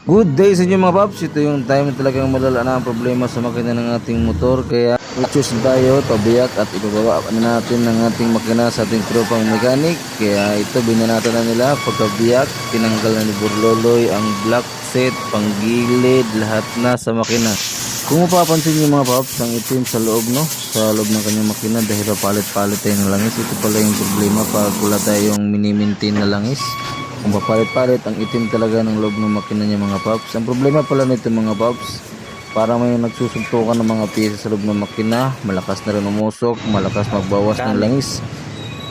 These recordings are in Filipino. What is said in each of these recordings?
Good day sa inyo mga paps. Ito yung time na talagang malala na ang problema sa makina ng ating motor. Kaya choose tayo, pabiyak at ibababa na natin ng ating makina sa ating tropang mechanic. Kaya ito binanatan na nila pagkabiyak. Tinanggal na ni Burloloy ang black set, panggilid, lahat na sa makina. Kung mapapansin nyo mga paps, ang itim sa loob, no? Sa loob ng kanyang makina dahil papalit-palit tayo ng langis. Ito pala yung problema pag wala tayong mini-maintain na langis. Kung papalit-palit ang itim talaga ng loob ng makina niya mga paps. Ang problema pala nito mga paps, para may nagsusuntukan ng mga piyesa sa loob ng makina, malakas na rin umusok, malakas magbawas ng langis.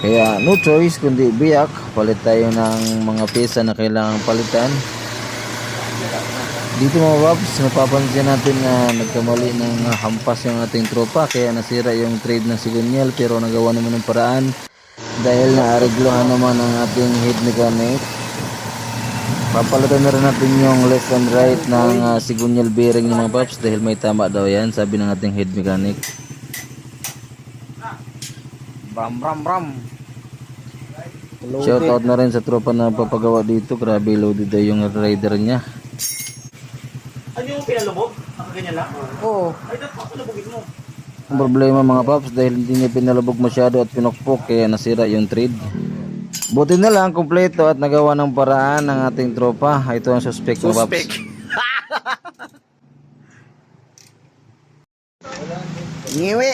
Kaya no choice kundi biyak, palit tayo ng mga piyesa na kailangang palitan. Dito mga paps, napapansin natin na nagkamali ng hampas yung ating tropa, kaya nasira yung trade ng sigonyal, pero nagawa naman ng paraan dahil naareglohan naman ang ating head mechanic. Papalitan na rin natin yung left and right ng sigonyal bearing ng mga paps dahil may tama daw yan, sabi ng ating head mechanic. Bram bram bram. Shoutout na rin sa tropa na papagawa dito, grabe loaded daw yung rider niya. Ano yung pinalubog? Nakaganyan lang? Oo. Ay, dapat papalubogin mo. Ang problema mga paps dahil hindi niya pinalubog masyado at pinukpok kaya nasira yung trade. Buti na lang kumpleto at nagawa ng paraan ng ating tropa. Ito ang suspect mga paps. Ngiwi.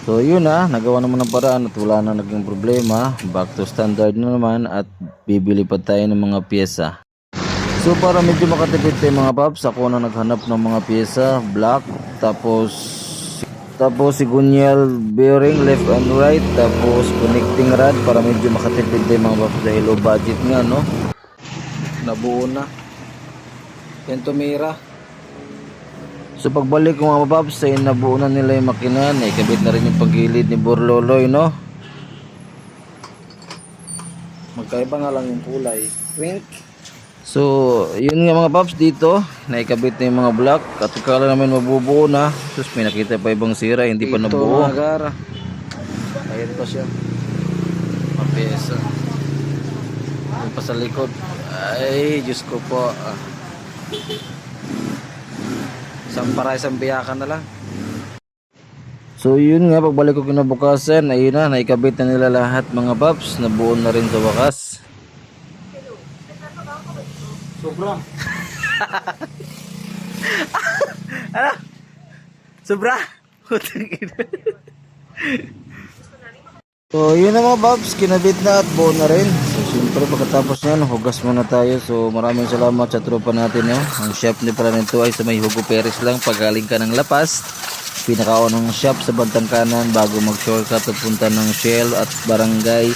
So yun nagawa naman ng paraan at wala na naging problema. Back to standard na naman at bibili pa tayo ng mga pyesa. So para medyo makatipid tayo mga paps, ako na naghanap ng mga pyesa, black, tapos sigonyal bearing left and right, tapos connecting rod para medyo makatipid tayo mga paps dahil low budget nga no. Nabuo na. Pentomira. So pagbalik ko mga paps ay nabuo na nila yung makina, ikabit na rin yung paggilid ni Burloloy no. Magkaiba nga lang yung kulay. Pink. So, yun nga mga paps dito, naikabit na yung mga block at kala namin mabubuo na. Sus, may nakita pa ibang sira, hindi pa nabuo. Ayan pa siya. Mapiyesa. Ayan pa sa likod. Ay, Diyos ko po. Isang para isang biyakan na lang. So, yun nga, pagbalik ko kinabukasan, ayun na, naikabit na nila lahat mga paps. Nabuo na rin sa wakas. Sobra. Ano? Sobra. So yun na mga babs, kinabit na at buo na rin. So siyempre pagkatapos nyan, hugas muna tayo. So maraming salamat sa tropa natin Ang shop ni pala nito ay sa may Hugo Perez lang. Pagaling ka ng Lapas, pinakaunang shop sa bantang kanan bago mag shortcut at punta ng Shell at Barangay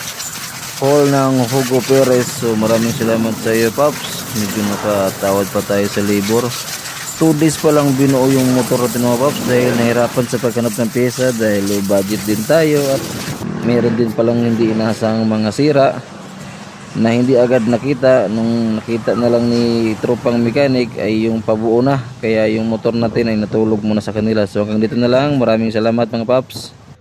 Hall ng Hugo Perez. So maraming salamat sa iyo Pops. Medyo nakatawad pa tayo sa labor. 2 days pa lang binuo yung motor natin mga Pops dahil nahirapan sa paghanap ng pyesa dahil low budget din tayo at meron din palang hindi inaasahang mga sira na hindi agad nakita. Nung nakita na lang ni tropang mechanic ay yung pabuo na, kaya yung motor natin ay natulog muna sa kanila. So hanggang dito na lang, maraming salamat mga Pops.